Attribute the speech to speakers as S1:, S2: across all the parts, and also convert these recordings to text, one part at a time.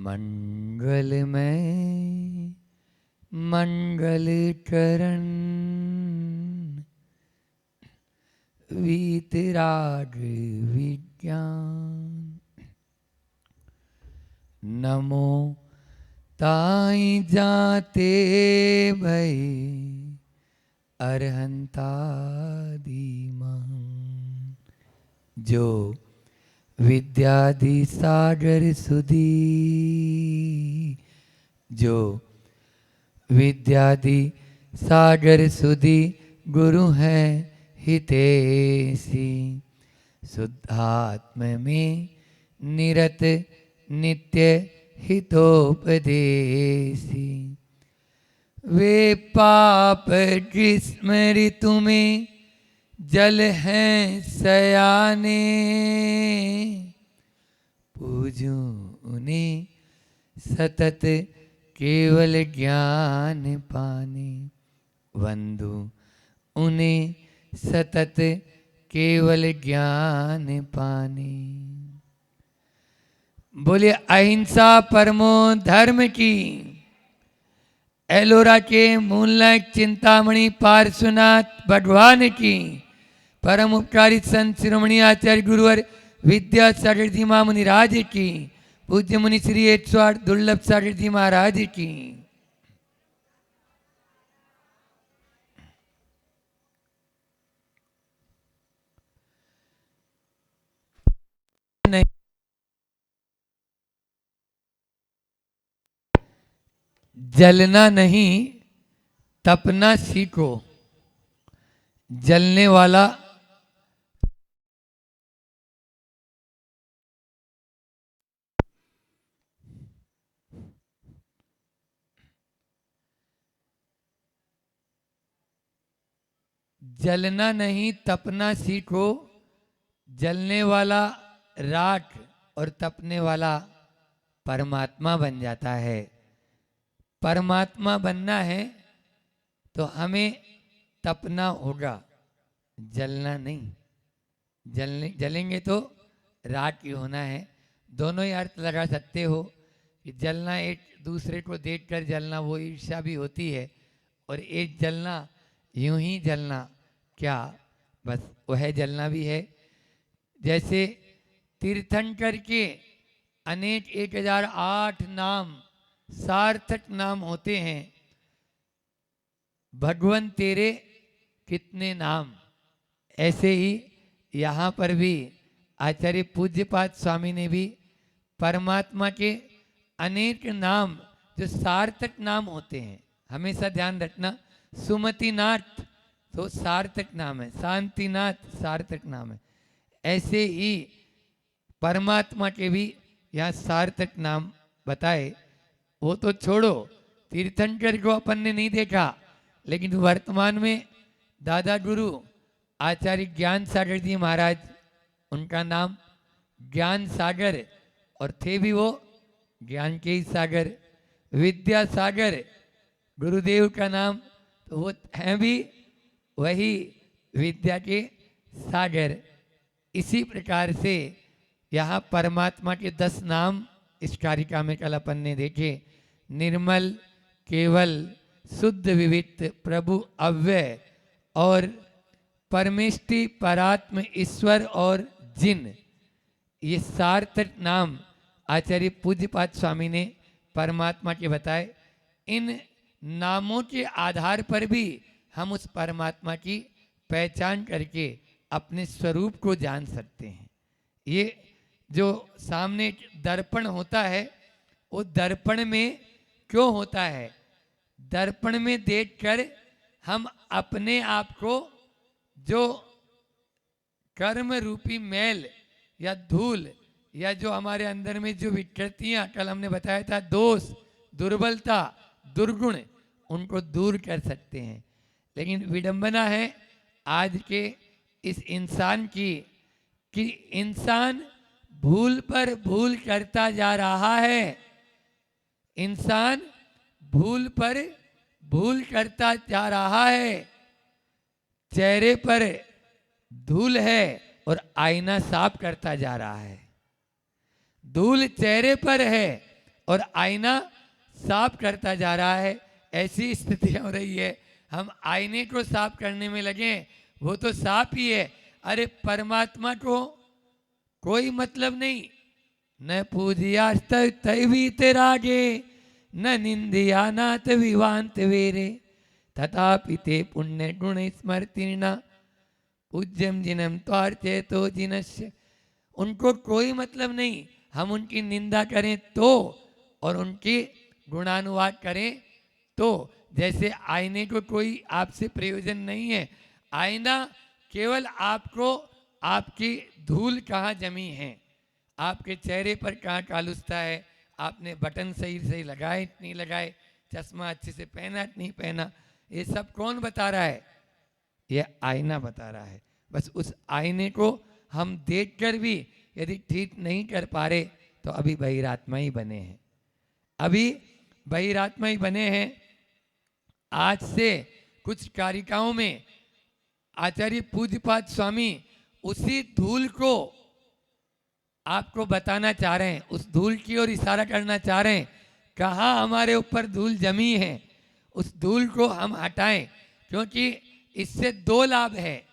S1: मंगलमय मंगल चरण वीतराग विज्ञान। नमो ताई जाते भई अरहंता दीमन। जो विद्यादि सागर सुधी, जो विद्यादि सागर सुधी गुरु हैं हितेशी। शुद्धात्म में निरत नित्य हितोपदेशी। वे पाप स्मृत में जल हैं सयाने। पूजूं उन्हें सतत केवल ज्ञान पाने। वंदू उन्हें सतत केवल ज्ञान पाने। बोले अहिंसा परमो धर्म की। एलोरा के मूलनायक चिंतामणि पार्श्वनाथ भगवान की। परम उपकारी संत शिरोमणि आचार्य गुरुवर विद्यासागर जी मुनि राज की। पूज्य मुनि श्री 108 दुर्लभ सागर जी महाराज की। नहीं जलना नहीं तपना सीखो। जलने वाला जलना नहीं तपना सीखो। जलने वाला राख और तपने वाला परमात्मा बन जाता है। परमात्मा बनना है तो हमें तपना होगा, जलना नहीं। जलेंगे तो राख ही होना है। दोनों ही अर्थ लगा सकते हो कि जलना एक दूसरे को देखकर जलना, वो ईर्ष्या भी होती है। और एक जलना यूं ही जलना, क्या बस वह जलना भी है। जैसे तीर्थंकर के अनेक 1008 नाम सार्थक नाम होते हैं। भगवान तेरे कितने नाम। ऐसे ही यहाँ पर भी आचार्य पूज्यपाद स्वामी ने भी परमात्मा के अनेक नाम जो सार्थक नाम होते हैं, हमेशा ध्यान रखना। सुमतिनाथ तो सार्थक नाम है, शांतिनाथ सार्थक नाम है। ऐसे ही परमात्मा के भी यहाँ सार्थक नाम बताए। वो तो छोड़ो, तीर्थंकर को अपन ने नहीं देखा, लेकिन वर्तमान में दादा गुरु आचार्य ज्ञान सागर जी महाराज, उनका नाम ज्ञान सागर, और थे भी वो ज्ञान के ही सागर। विद्या सागर गुरुदेव का नाम, तो वो हैं भी वही विद्या के सागर। इसी प्रकार से यहाँ परमात्मा के 10 नाम इस कारिका में कल अपन ने देखे। निर्मल, केवल, शुद्ध, विविक्त, प्रभु, अव्यय और परमेष्टि, परात्म, ईश्वर और जिन। ये सार्थक नाम आचार्य पूज्यपाद स्वामी ने परमात्मा के बताए। इन नामों के आधार पर भी हम उस परमात्मा की पहचान करके अपने स्वरूप को जान सकते हैं। ये जो सामने दर्पण होता है, वो दर्पण में क्यों होता है? दर्पण में देखकर हम अपने आप को जो कर्म रूपी मैल या धूल या जो हमारे अंदर में जो विकृतियां, कल हमने बताया था, दोष, दुर्बलता, दुर्गुण, उनको दूर कर सकते हैं। लेकिन विडंबना है आज के इस इंसान की कि इंसान भूल पर भूल करता जा रहा है। इंसान भूल पर भूल करता जा रहा है। चेहरे पर धूल है और आईना साफ करता जा रहा है। धूल चेहरे पर है और आईना साफ करता जा रहा है। ऐसी स्थिति हो रही है, हम आईने को साफ करने में लगे, वो तो साफ ही है। अरे परमात्मा को कोई मतलब नहीं। न पूजियास्त तैवी तेरागे, न निंदिया नाथ विवांत वेरे, तथापि ते पुण्य गुण स्मृतिर्न पूज्यम जिनम त्वार्थे तो जिनस्य। उनको कोई मतलब नहीं, हम उनकी निंदा करें तो और उनकी गुणानुवाद करें तो। जैसे आईने को कोई आपसे प्रयोजन नहीं है, आईना केवल आपको आपकी धूल कहाँ जमी है, आपके चेहरे पर कहाँ कालुस्ता है, आपने बटन सही सही लगाए नहीं लगाए, चश्मा अच्छे से पहना नहीं पहना, ये सब कौन बता रहा है? ये आईना बता रहा है। बस उस आईने को हम देखकर भी यदि ठीक नहीं कर पा रहे तो अभी बहिरात्मा ही बने हैं, अभी बहिरात्मा ही बने हैं। आज से कुछ कारिकाओं में आचार्य पूज्यपाद स्वामी उसी धूल को आपको बताना चाह रहे हैं, उस धूल की ओर इशारा करना चाह रहे हैं। कहाँ हमारे ऊपर धूल जमी है, उस धूल को हम हटाएं, क्योंकि इससे दो लाभ है।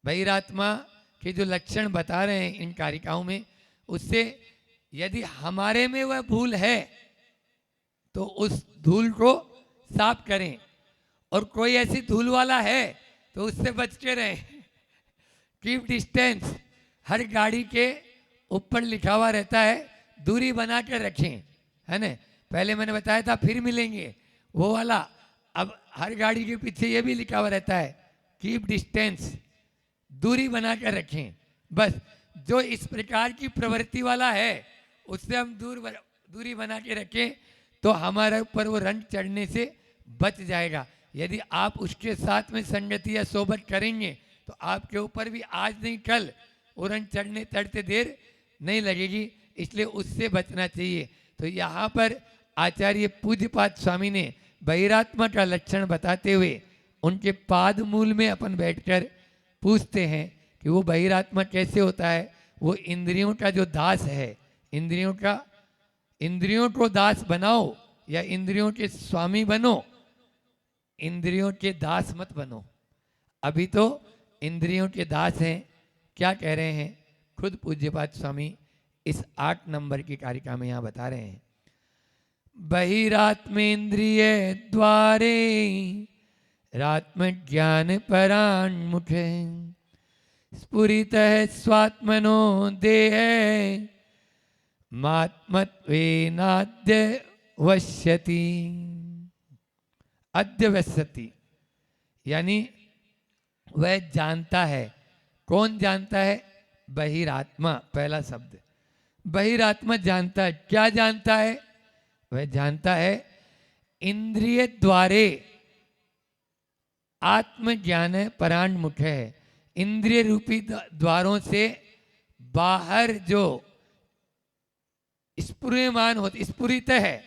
S1: बहिरात्मा के जो लक्षण बता रहे हैं इन कारिकाओं में, उससे यदि हमारे में वह भूल है तो उस धूल को साफ करें, और कोई ऐसी धूल वाला है तो उससे बच के रहें। Keep distance. हर गाड़ी के ऊपर लिखा हुआ रहता है दूरी बना के रखें, है ना? पहले मैंने बताया था फिर मिलेंगे, वो वाला। अब हर गाड़ी के पीछे ये भी लिखा हुआ रहता है कीप डिस्टेंस, दूरी बना कर रखें। बस जो इस प्रकार की प्रवृत्ति वाला है उससे हम दूरी बना के रखें तो हमारे ऊपर वो रंग चढ़ने से बच जाएगा। यदि आप उसके साथ में संगति या सोबत करेंगे तो आपके ऊपर भी आज नहीं कल वो रंग चढ़ते देर नहीं लगेगी, इसलिए उससे बचना चाहिए। तो यहाँ पर आचार्य पूज्यपाद स्वामी ने बहिरात्मा का लक्षण बताते हुए उनके पाद मूल में अपन बैठकर पूछते हैं कि वो बहिरात्मा कैसे होता है। वो इंद्रियों का जो दास है, इंद्रियों को दास बनाओ या इंद्रियों के स्वामी बनो, इंद्रियों के दास मत बनो। अभी तो इंद्रियों के दास हैं। क्या कह रहे हैं खुद पूज्यपाद स्वामी इस 8 नंबर की कारिका में यहाँ बता रहे हैं। बहिरात्मेन्द्रिय द्वारे रात्म ज्ञान परान्मुखे, स्फुरितः स्वात्मनो देह मात्मत्वेनाद्य वश्यति। अध्यवस्यति यानी वह जानता है। कौन जानता है? बहिरात्मा। पहला शब्द बहिरात्मा जानता है। क्या जानता है? वह जानता है इंद्रिय द्वारे आत्मज्ञान परान्मुख है। इंद्रिय रूपी द्वारों से बाहर जो स्फुर्यमान होते, स्फुरित है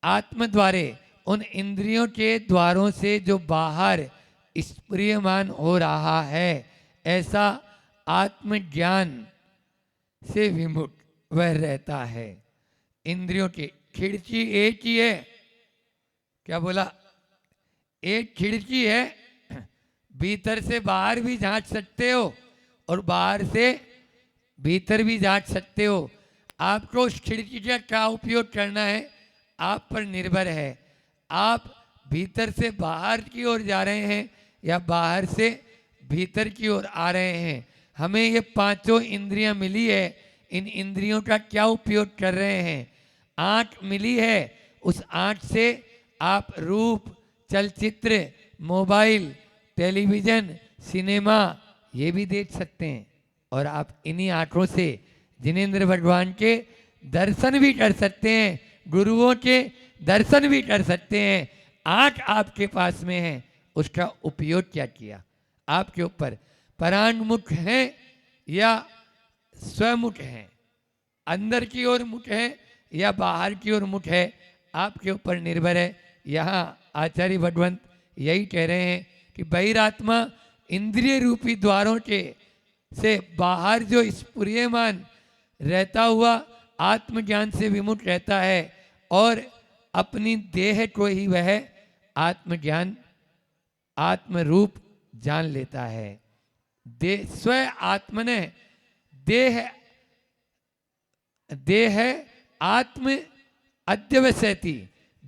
S1: आत्म द्वारे, उन इंद्रियों के द्वारों से जो बाहर स्फुर्यमान हो रहा है, ऐसा आत्मज्ञान से विमुख वह रहता है। इंद्रियों की खिड़की एक ही है। क्या बोला? एक खिड़की है, भीतर से बाहर भी झांक सकते हो और बाहर से भीतर भी झांक सकते हो। आपको उस खिड़की का क्या उपयोग करना है आप पर निर्भर है। आप भीतर से बाहर की ओर जा रहे हैं या बाहर से भीतर की ओर आ रहे हैं। हमें ये पांचों इंद्रियां मिली है, इन इंद्रियों का क्या उपयोग कर रहे हैं। आँख मिली है, उस आँख से आप रूप, चलचित्र, मोबाइल, टेलीविज़न, सिनेमा ये भी देख सकते हैं। और आप इन्हीं आँखों से जिनेंद्र भगवान के दर्शन भी कर सकते हैं, गुरुओं के दर्शन भी कर सकते हैं। आँख आपके पास में है, उसका उपयोग क्या किया आपके ऊपर। परांगमुख है या स्वमुख है, अंदर की ओर मुख है या बाहर की ओर मुख है, आपके ऊपर निर्भर है। यहाँ आचार्य भगवंत यही कह रहे हैं कि बहिरात्मा इंद्रिय रूपी द्वारों के से बाहर जो स्फुर्यमान रहता हुआ आत्मज्ञान से विमुख रहता है और अपनी देह को ही वह आत्मज्ञान आत्मरूप जान लेता है। स्व आत्मने देह देह आत्म अध्यवसति,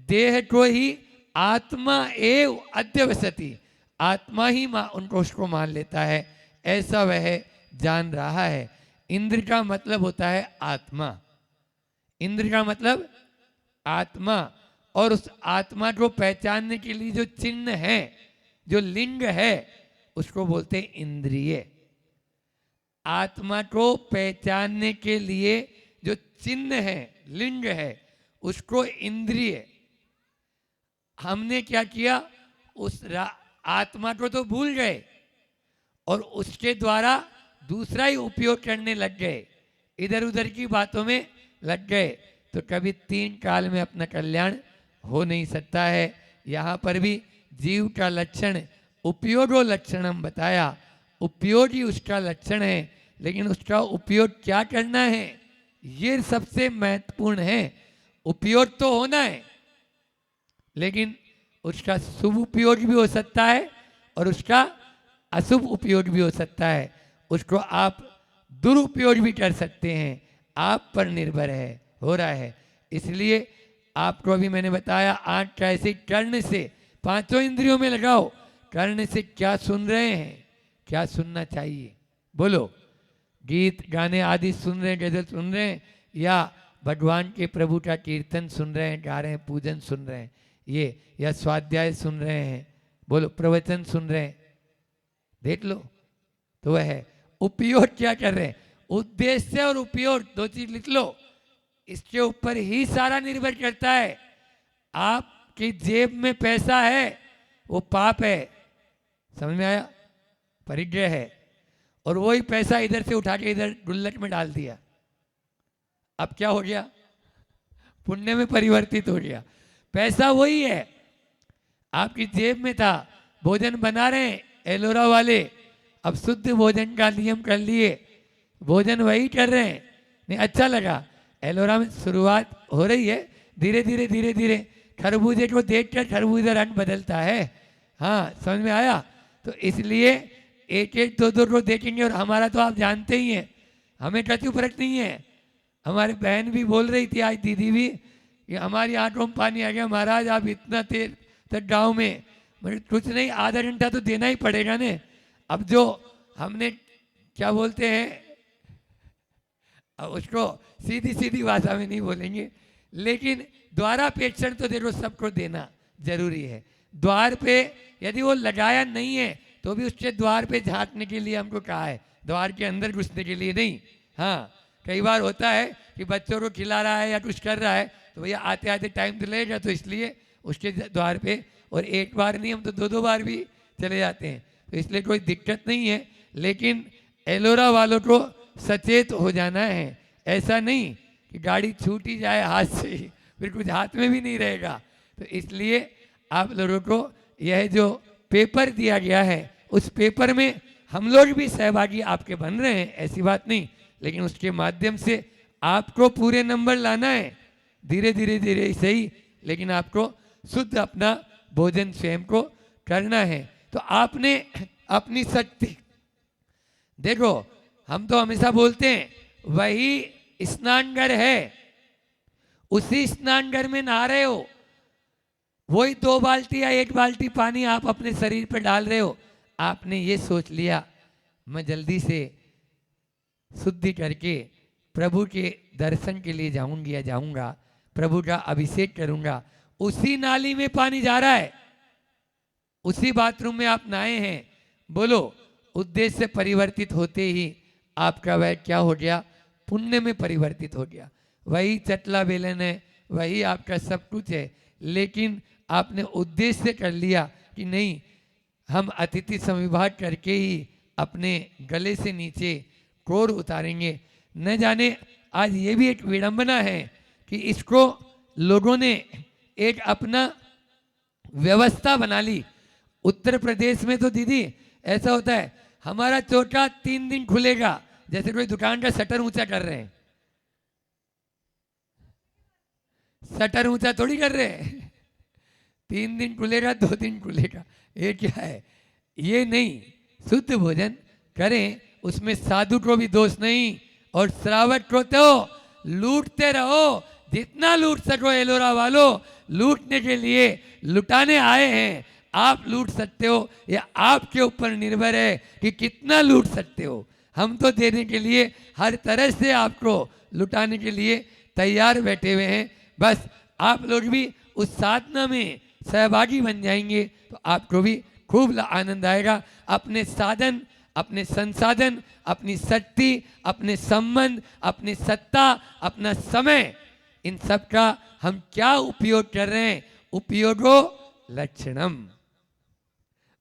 S1: देह को ही आत्मा एव अध्यवसति, आत्मा ही उनको उसको मान लेता है, ऐसा वह जान रहा है। इंद्र का मतलब होता है आत्मा, इंद्र का मतलब आत्मा, और उस आत्मा को पहचानने के लिए जो चिन्ह है, जो लिंग है, उसको बोलते हैं इंद्रिय। आत्मा को पहचानने के लिए जो चिन्ह है, लिंग है, उसको इंद्रिय। हमने क्या किया, उस आत्मा को तो भूल गए और उसके द्वारा दूसरा ही उपयोग करने लग गए, इधर उधर की बातों में लग गए, तो कभी तीन काल में अपना कल्याण हो नहीं सकता है। यहाँ पर भी जीव का लक्षण उपयोगो लक्षणम बताया, उपयोग ही उसका लक्षण है, लेकिन उसका उपयोग क्या करना है, ये सबसे महत्वपूर्ण है। उपयोग तो होना है, लेकिन उसका शुभ उपयोग भी हो सकता है और उसका अशुभ उपयोग भी हो सकता है। उसको आप दुरुपयोग भी कर सकते हैं, आप पर निर्भर है, हो रहा है। इसलिए आपको अभी मैंने बताया, आंख कैसे कर्ण से, पांचों इंद्रियों में लगाओ, कर्ण से क्या सुन रहे हैं, क्या सुनना चाहिए, बोलो। गीत गाने आदि सुन रहे हैं, गजल सुन रहे हैं, या भगवान के प्रभु का कीर्तन सुन रहे हैं, गा रहे हैं, पूजन सुन रहे हैं, ये, या स्वाध्याय सुन रहे हैं, बोलो, प्रवचन सुन रहे हैं, देख लो। तो वह है उपयोग क्या कर रहे हैं, उद्देश्य और उपयोग दो चीज लिख लो, इसके ऊपर ही सारा निर्भर करता है। आपकी जेब में पैसा है, वो पाप है, समझ में आया, परिग्रह है, और वही पैसा इधर से उठा के इधर गुल्लक में डाल दिया, अब क्या हो गया, पुण्य में परिवर्तित हो गया। पैसा वही है, आपकी जेब में था, भोजन बना रहे हैं एलोरा वाले, अब शुद्ध भोजन का नियम कर लिए, भोजन वही कर रहे हैं, नहीं अच्छा लगा, एलोरा में शुरुआत हो रही है, धीरे धीरे धीरे धीरे खरबूजे को देखकर खरबूजा रंग बदलता है, हाँ समझ में आया। तो इसलिए एक एक दो दो को देखेंगे, और हमारा तो आप जानते ही हैं, हमें कछु फर्क नहीं है। हमारी बहन भी बोल रही थी आज, दीदी भी, कि हमारी आंखों में पानी आ गया, महाराज आप इतना देर तक गाँव में, मतलब कुछ नहीं, आधा घंटा तो देना ही पड़ेगा ने। अब जो हमने क्या बोलते हैं, उसको सीधी सीधी भाषा में नहीं बोलेंगे, लेकिन द्वारापेक्षण तो देखो सबको देना जरूरी है। द्वार पे यदि वो लगाया नहीं है तो भी उसके द्वार पे झांकने के लिए हमको कहा है, द्वार के अंदर घुसने के लिए नहीं। हाँ, कई बार होता है कि बच्चों को खिला रहा है या कुछ कर रहा है, तो भैया आते आते टाइम तो लगेगा, तो इसलिए उसके द्वार पे, और एक बार नहीं, हम तो दो दो बार भी चले जाते हैं, तो इसलिए कोई दिक्कत नहीं है। लेकिन एलोरा वालों को सचेत हो जाना है, ऐसा नहीं कि गाड़ी छूट ही जाए हाथ से ही, फिर कुछ हाथ में भी नहीं रहेगा। तो इसलिए आप लोगों को यह जो पेपर दिया गया है, उस पेपर में हम लोग भी सहभागी आपके बन रहे हैं, ऐसी बात नहीं, लेकिन उसके माध्यम से आपको पूरे नंबर लाना है, धीरे धीरे धीरे सही, लेकिन आपको शुद्ध अपना भोजन स्वयं को करना है। तो आपने अपनी शक्ति देखो, हम तो हमेशा बोलते हैं वही स्नानघर है, उसी स्नानघर में नहा रहे हो, वही 2 बाल्टी या 1 बाल्टी पानी आप अपने शरीर पर डाल रहे हो। आपने ये सोच लिया मैं जल्दी से शुद्धि करके प्रभु के दर्शन के लिए जाऊंगी या जाऊंगा, प्रभु का अभिषेक करूंगा, उसी नाली में पानी जा रहा है, उसी बाथरूम में आप नहाए हैं, बोलो उद्देश्य परिवर्तित होते ही आपका वह क्या हो गया, पुण्य में परिवर्तित हो गया। वही चटला बेलन है, वही आपका सब कुछ है, लेकिन आपने उद्देश्य कर लिया कि नहीं, हम अतिथि संविभाग करके ही अपने गले से नीचे कोर उतारेंगे। न जाने आज ये भी एक विडंबना है कि इसको लोगों ने एक अपना व्यवस्था बना ली। उत्तर प्रदेश में तो दीदी ऐसा होता है, हमारा चौका 3 दिन खुलेगा, जैसे कोई दुकान का शटर ऊंचा कर रहे हैं, शटर ऊंचा थोड़ी कर रहे हैं। 3 दिन खुलेगा 2 दिन खुलेगा, ये क्या है? ये नहीं, शुद्ध भोजन करें, उसमें साधु को भी दोष नहीं और श्रावक को तो लूटते रहो, जितना लूट सको। एलोरा वालों, लूटने के लिए लुटाने आए हैं, आप लूट सकते हो, ये आपके ऊपर निर्भर है कि कितना लूट सकते हो। हम तो देने के लिए हर तरह से आपको लुटाने के लिए तैयार बैठे हुए हैं। बस आप लोग भी उस साधना में सहभागी बन जाएंगे तो आपको भी खूब आनंद आएगा। अपने साधन, अपने संसाधन, अपनी शक्ति, अपने संबंध, अपनी सत्ता, अपना समय, इन सब का हम क्या उपयोग कर रहे हैं? उपयोगो लक्षणम।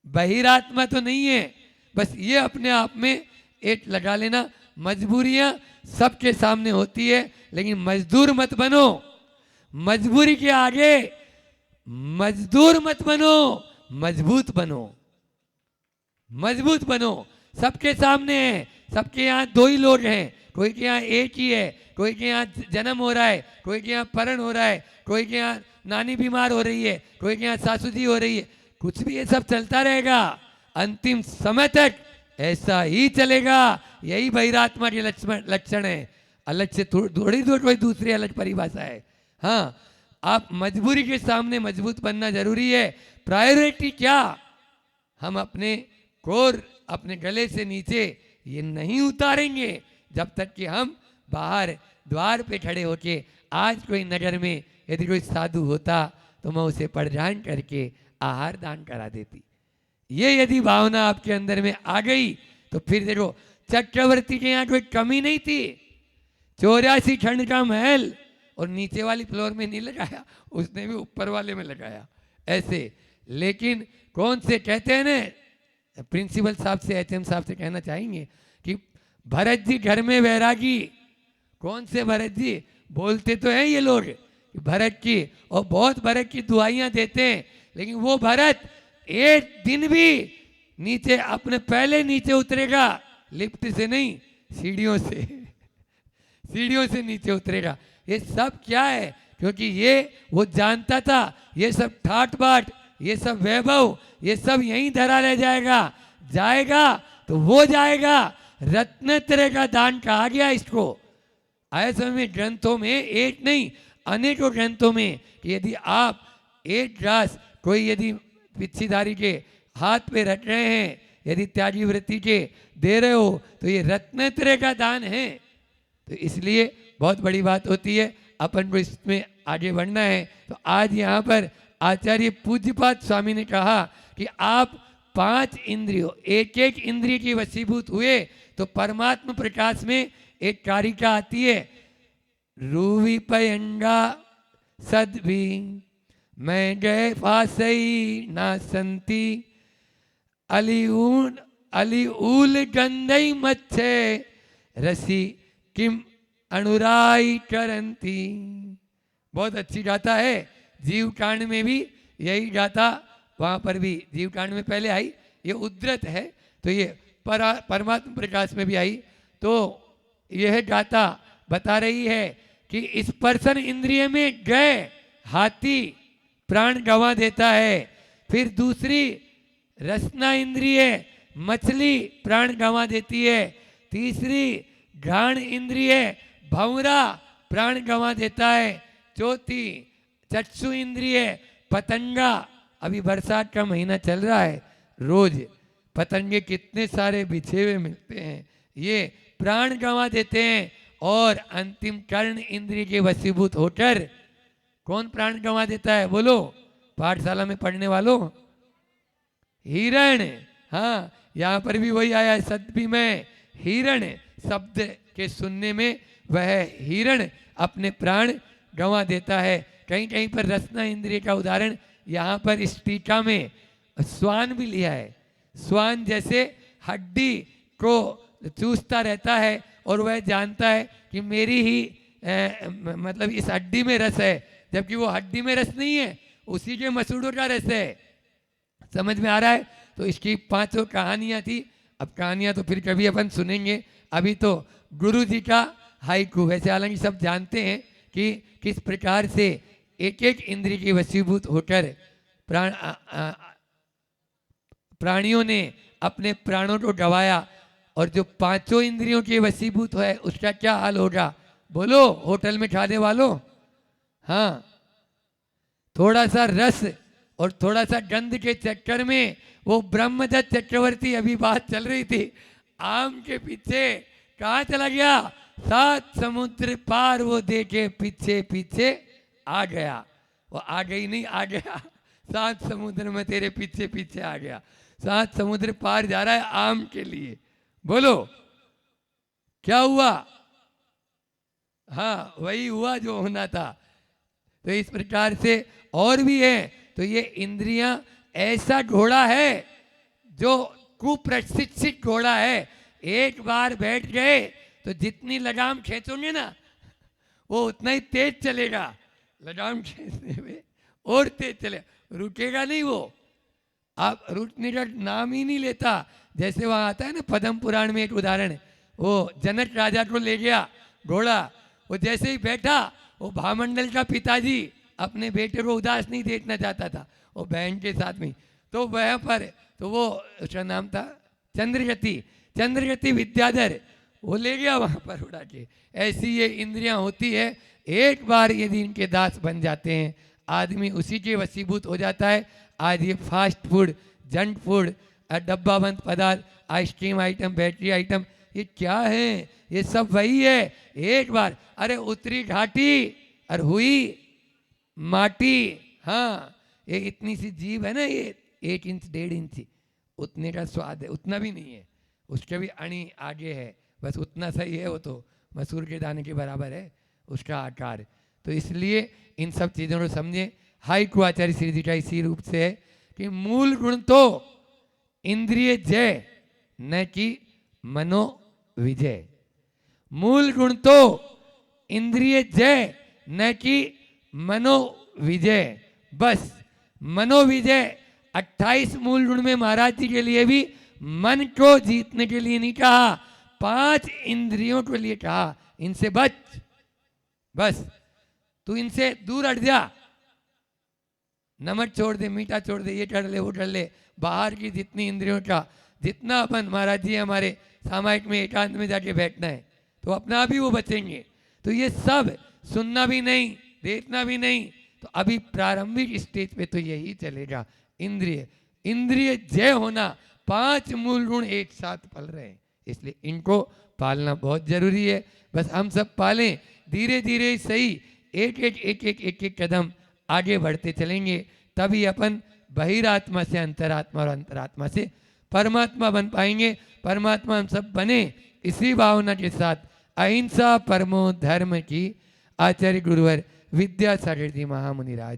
S1: बहिरात्मा तो नहीं है, बस ये अपने आप में एक लगा लेना। मजबूरियां सबके सामने होती है, लेकिन मजदूर मत बनो। मजबूरी के आगे मजदूर मत बनो, मजबूत बनो। मजबूत बनो, सबके सामने है, सबके यहाँ 2 ही लोग हैं, कोई के यहाँ एक ही है, कोई के यहाँ जन्म हो रहा है, कोई के यहाँ परण हो रहा है, कोई के यहाँ नानी बीमार हो रही है, कोई के यहाँ सासू जी हो रही है। कुछ भी ये सब चलता रहेगा, अंतिम समय तक ऐसा ही चलेगा। यही बहिरात्मा के लक्षण है। अलग से थोड़ी कोई दूसरी अलग परिभाषा है। हाँ, आप मजबूरी के सामने मजबूत बनना जरूरी है। प्रायोरिटी क्या? हम अपने कोर, अपने गले से नीचे ये नहीं उतारेंगे जब तक कि हम बाहर द्वार पे खड़े होके, आज कोई नगर में यदि कोई साधु होता तो मैं उसे परिधान करके आहार दान करा देती। ये यदि भावना आपके अंदर में आ गई तो फिर देखो, चक्रवर्ती के यहाँ कोई कमी नहीं थी। 84 खंड का महल और नीचे वाली फ्लोर में नहीं लगाया, उसने भी ऊपर वाले में लगाया ऐसे। लेकिन कौन से कहते हैं ना, प्रिंसिपल साहब से, एचएम साहब से कहना चाहेंगे कि भरत जी घर में वैरागी। कौन से भरत जी? बोलते तो हैं ये लोग भरत की, और बहुत भरत की दुआइयां देते हैं, लेकिन वो भरत एक दिन भी नीचे अपने पहले नीचे उतरेगा, लिफ्ट से नहीं, सीढ़ियों से। सीढ़ियों से नीचे उतरेगा। ये सब क्या है? क्योंकि ये वो जानता था ये सब ठाट बाट, ये सब वैभव, ये सब यहीं धरा रह जाएगा। जाएगा तो वो जाएगा। रत्नत्रय का दान कहा गया इसको। आए समय में ग्रंथों में, एक नहीं अनेकों ग्रंथों में, कि यदि आप एक ग्रास कोई यदि पिछीधारी के हाथ पे रख रहे हैं, यदि त्यागी वृत्ति के दे रहे हो, तो ये रत्नत्रय का दान है। तो इसलिए बहुत बड़ी बात होती है, अपन को इसमें आगे बढ़ना है। तो आज यहाँ पर आचार्य पूज्यपाद स्वामी ने कहा कि आप 5 इंद्रियों, एक एक इंद्रिय की वशीभूत हुए तो परमात्मा प्रकाश में एक कारिका आती है, रूवी पयंगा सदभी मैं गए फासई ना संती अलिऊल गंधई मच्छे रसी किम अनुराई करंती। बहुत अच्छी गाथा है। जीव कांड में भी यही गाथा, वहाँ पर भी जीव कांड में पहले आई, ये उद्धृत है, तो ये परमात्मा प्रकाश में भी आई। तो यह गाथा बता रही है कि स्पर्शन इंद्रिय में गए हाथी प्राण गंवा देता है, फिर दूसरी रसना इंद्रिय मछली प्राण गंवा देती है, तीसरी घ्राण इंद्रिय भंवरा प्राण गंवा देता है, चौथी चक्षु इंद्रिय पतंगा। अभी बरसात का महीना चल रहा है, रोज पतंगे कितने सारे बिछे हुए मिलते हैं, ये प्राण गंवा देते हैं। और अंतिम कर्ण इंद्रिय के वशीभूत होकर कौन प्राण गंवा देता है? बोलो, पाठशाला में पढ़ने वालों, हिरण। हाँ, यहाँ पर भी वही आया है, सदभी में हिरण शब्द के सुनने में वह हिरण अपने प्राण गंवा देता है। कहीं कहीं पर रसना इंद्रिय का उदाहरण यहाँ पर इस टीका में श्वान भी लिया है। श्वान जैसे हड्डी को चूसता रहता है और वह जानता है कि मेरी ही मतलब इस हड्डी में रस है, जबकि वो हड्डी में रस नहीं है, उसी के मसूड़ों का रस है। समझ में आ रहा है? तो इसकी 5 कहानियाँ थी। अब कहानियाँ तो फिर कभी अपन सुनेंगे, अभी तो गुरु जी का हाइकू। वैसे हालांकि सब जानते हैं कि किस प्रकार से एक एक इंद्रिय के वशीभूत होकर प्राणियों ने अपने प्राणों को गवाया, और जो पांचों इंद्रियों के वशीभूत है उसका क्या हाल होगा? बोलो होटल में खाने वालों। हाँ, थोड़ा सा रस और थोड़ा सा गंध के चक्कर में वो ब्रह्मदत्त चक्रवर्ती, अभी बात चल रही थी, आम के पीछे कहाँ चला गया? 7 समुद्र पार वो देखे पीछे पीछे आ गया। वो आ गई नहीं, आ गया। 7 समुद्र में तेरे पीछे पीछे आ गया। 7 समुद्र पार जा रहा है आम के लिए। बोलो क्या हुआ? हाँ, वही हुआ जो होना था। तो इस प्रकार से और भी है। तो ये इंद्रियां ऐसा घोड़ा है जो कुप्रशिक्षित घोड़ा है। एक बार बैठ गए तो जितनी लगाम खींचोगे ना वो उतना ही तेज चलेगा। लगाम खींचने में और तेज चले, रुकेगा नहीं वो। आप रुकने का नाम ही नहीं लेता। जैसे वहाँ आता है ना पद्म पुराण में एक उदाहरण, वो जनक राजा को ले गया घोड़ा, वो जैसे ही बैठा, वो भामंडल का पिताजी अपने बेटे को उदास नहीं देखना चाहता था, वो बहन के साथ में। तो वहाँ पर तो वो उसका नाम था चंद्रगति विद्याधर, वो ले गया वहाँ पर उड़ा के। ऐसी ये इंद्रियां होती है, एक बार यदि इनके दास बन जाते हैं आदमी उसी के वशीभूत हो जाता है। आज ये फास्ट फूड, जंक फूड, डब्बा बंद पदार्थ, आइसक्रीम आइटम, बैटरी आइटम, ये क्या है? ये सब वही है। एक बार अरे उतरी घाटी और हुई माटी। हाँ, ये इतनी सी जीभ है ना, ये 1 इंच 1.5 इंच, उतने का स्वाद है, उतना भी नहीं है, उसके भी अणी आगे है, बस उतना सही है। वो तो मसूर के दाने के बराबर है उसका आकार। तो इसलिए इन सब चीज़ों को समझें। हाई को आचार्य श्री जी का इसी रूप से है कि मूल गुण तो इंद्रिय जय न कि मनो विजय। मूल गुण तो इंद्रिय जय न कि मनो विजय। बस मनो विजय 28 मूल गुण में महाराज जी के लिए भी मन को जीतने के लिए नहीं कहा, 5 इंद्रियों के लिए कहा, इनसे बच, बस तू इनसे दूर हट जा, नमक छोड़ दे, मीठा छोड़ दे, ये कर ले वो कर ले। बाहर की जितनी इंद्रियों का जितना अपन महाराज जी हमारे सामायिक में एकांत में जाके बैठना है तो अपना आप ही वो बचेंगे। तो ये सब सुनना भी नहीं, देखना भी नहीं। तो अभी प्रारंभिक स्टेज पे तो यही चलेगा। इंद्रिय जय होना, 5 मूल गुण एक साथ पल रहे हैं, इसलिए इनको पालना बहुत जरूरी है। बस हम सब पालें, धीरे धीरे सही, एक एक कदम आगे बढ़ते चलेंगे, तभी अपन बहिरात्मा से अंतरात्मा और अंतरात्मा से परमात्मा बन पाएंगे। परमात्मा हम सब बने इसी भावना के साथ। अहिंसा परमो धर्म की आचार्य गुरुवर विद्यासागर जी महामुनि राज।